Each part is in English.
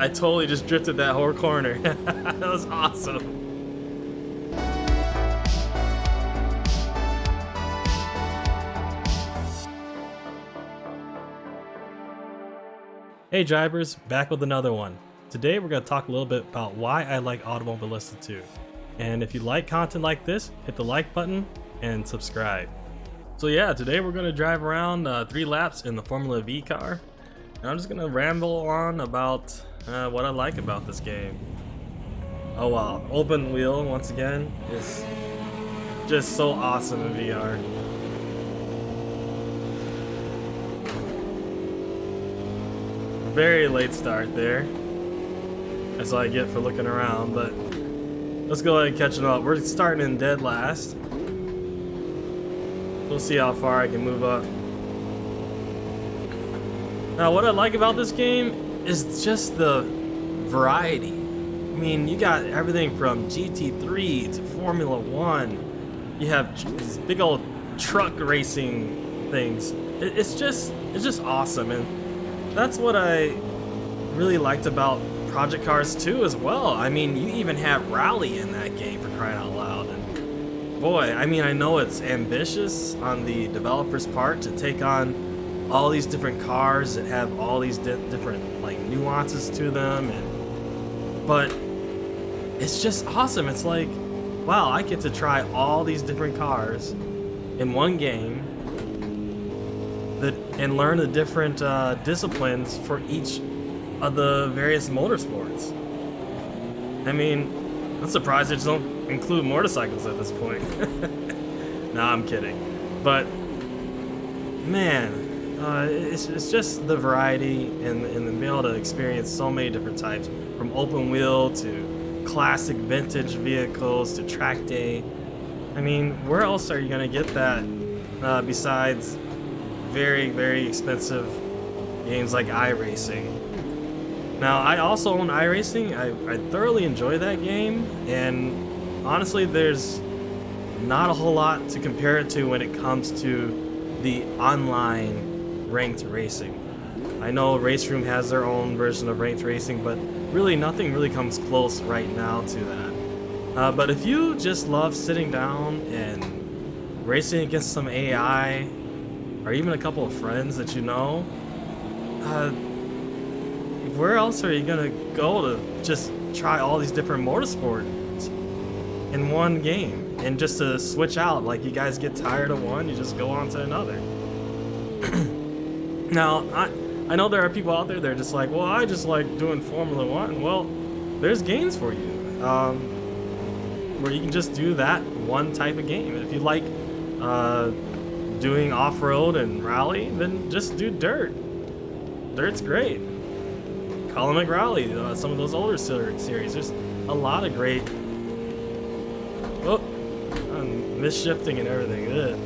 I totally just drifted that whole corner. That was awesome. Hey drivers, back with another one. Today we're going to talk a little bit about why I like Automobilista 2. And if you like content like this, hit the like button and subscribe. So yeah, today we're going to drive around 3 laps in the Formula V car. And I'm just going to ramble on about what I like about this game. Oh wow, open wheel once again is just so awesome in VR. Very late start there. That's all I get for looking around, but let's go ahead and catch it up. We're starting in dead last. We'll see how far I can move up. Now, what I like about this game is just the variety. I mean, you got everything from GT3 to Formula 1. You have these big old truck racing things. It's just awesome, and that's what I really liked about Project Cars 2 as well. I mean, you even have rally in that game, for crying out loud. And boy, I mean, I know it's ambitious on the developer's part to take on all these different cars that have all these different like nuances to them, but it's just awesome. It's like, wow, I get to try all these different cars in one game and learn the different disciplines for each of the various motorsports. I mean, I'm surprised they just don't include motorcycles at this point. Nah, I'm kidding. But man, it's just the variety and being able to experience so many different types, from open wheel to classic vintage vehicles to track day. I mean, where else are you gonna get that besides very, very expensive games like iRacing? Now, I also own iRacing. I thoroughly enjoy that game, and honestly, there's not a whole lot to compare it to when it comes to the online ranked racing. I know Race Room has their own version of ranked racing, but really nothing really comes close right now to that. But if you just love sitting down and racing against some AI, or even a couple of friends that you know, where else are you gonna go to just try all these different motorsports in one game? And just to switch out, like you guys get tired of one, you just go on to another. Now, I know there are people out there that are just like, well, I just like doing Formula 1. Well, there's games for you where you can just do that one type of game. If you like doing off-road and rally, then just do dirt. Dirt's great. Colin McRae, some of those older series. There's a lot of great. Oh, I'm misshifting and everything. Ugh.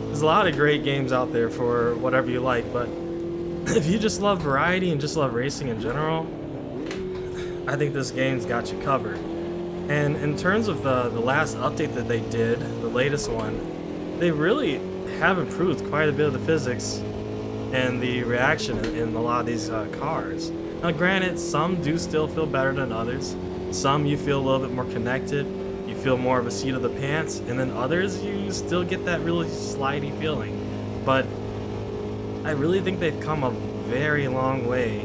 There's a lot of great games out there for whatever you like, but if you just love variety and just love racing in general, I think this game's got you covered. And in terms of the last update that they did, the latest one, they really have improved quite a bit of the physics and the reaction in a lot of these cars. Now granted, some do still feel better than others. Some you feel a little bit more connected, you feel more of a seat of the pants, and then others you still get that really slidey feeling. But I really think they've come a very long way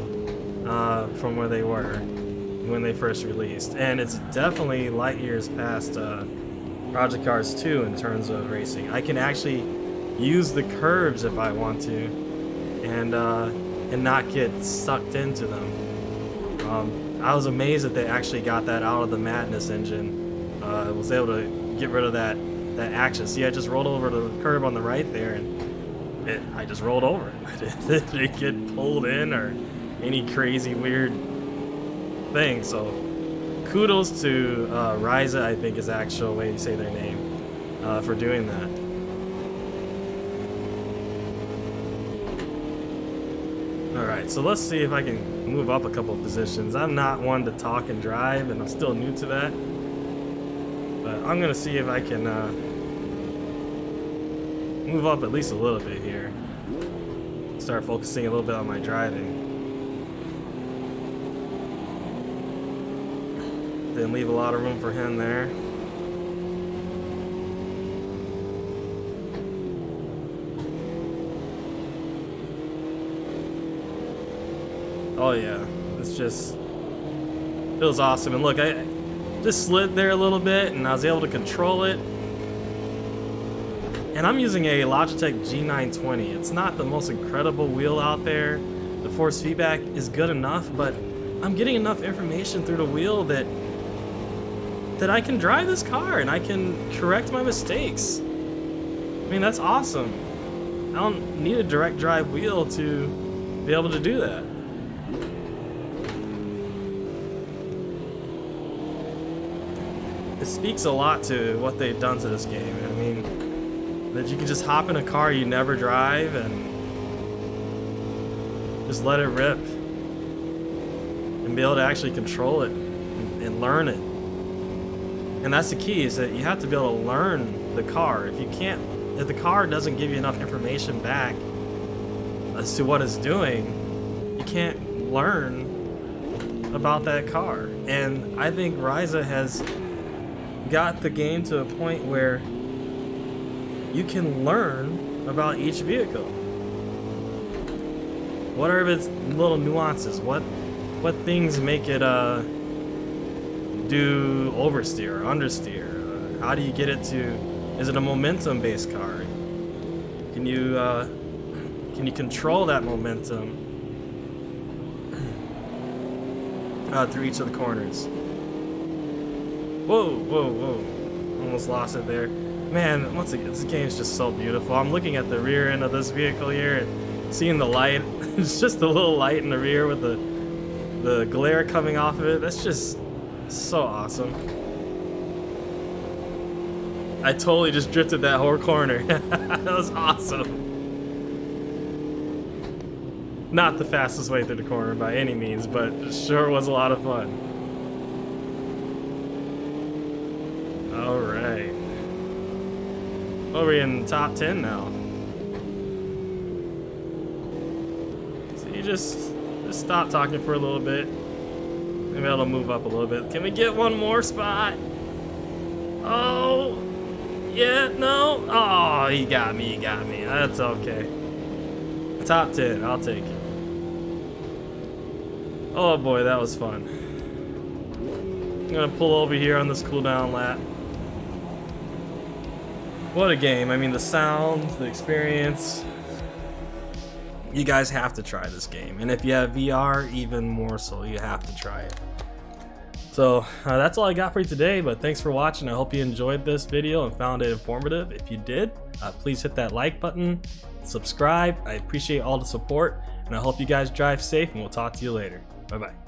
from where they were when they first released. And it's definitely light years past Project Cars 2 in terms of racing. I can actually use the curves if I want to, and not get sucked into them. I was amazed that they actually got that out of the Madness engine. Was able to get rid of that action. See, I just rolled over the curb on the right there, and I just rolled over it. I didn't get pulled in or any crazy weird thing. So kudos to Ryza, I think is the actual way you say their name, for doing that. Alright, so let's see if I can move up a couple of positions. I'm not one to talk and drive, and I'm still new to that. But I'm going to see if I can move up at least a little bit here. Start focusing a little bit on my driving. Didn't leave a lot of room for him there. Oh yeah, it's just feels awesome. And look, I just slid there a little bit and I was able to control it. And I'm using a Logitech G920. It's not the most incredible wheel out there. The force feedback is good enough, but I'm getting enough information through the wheel that I can drive this car and I can correct my mistakes. I mean, that's awesome. I don't need a direct drive wheel to be able to do that. It speaks a lot to what they've done to this game. I mean, that you can just hop in a car you never drive and just let it rip and be able to actually control it and learn it. And that's the key, is that you have to be able to learn the car. If the car doesn't give you enough information back as to what it's doing, you can't learn about that car. And I think Ryza has got the game to a point where you can learn about each vehicle. What are its little nuances? What things make it do oversteer or understeer? How do you get it to? Is it a momentum-based car? Can you control that momentum through each of the corners? Whoa, whoa, whoa! Almost lost it there. Man, once again, this game is just so beautiful. I'm looking at the rear end of this vehicle here and seeing the light. It's just a little light in the rear with the glare coming off of it. That's just so awesome. I totally just drifted that whole corner. That was awesome. Not the fastest way through the corner by any means, but it sure was a lot of fun. Alright. Well, we're in the top 10 now. So you just stop talking for a little bit. Maybe that'll move up a little bit. Can we get one more spot? Oh, yeah, no. Oh, he got me. That's okay. Top 10, I'll take it. Oh boy, that was fun. I'm gonna pull over here on this cooldown lap. What a game. I mean, the sound, the experience. You guys have to try this game. And if you have VR, even more so, you have to try it. So that's all I got for you today, but thanks for watching. I hope you enjoyed this video and found it informative. If you did, please hit that like button, subscribe. I appreciate all the support, and I hope you guys drive safe, and we'll talk to you later. Bye-bye.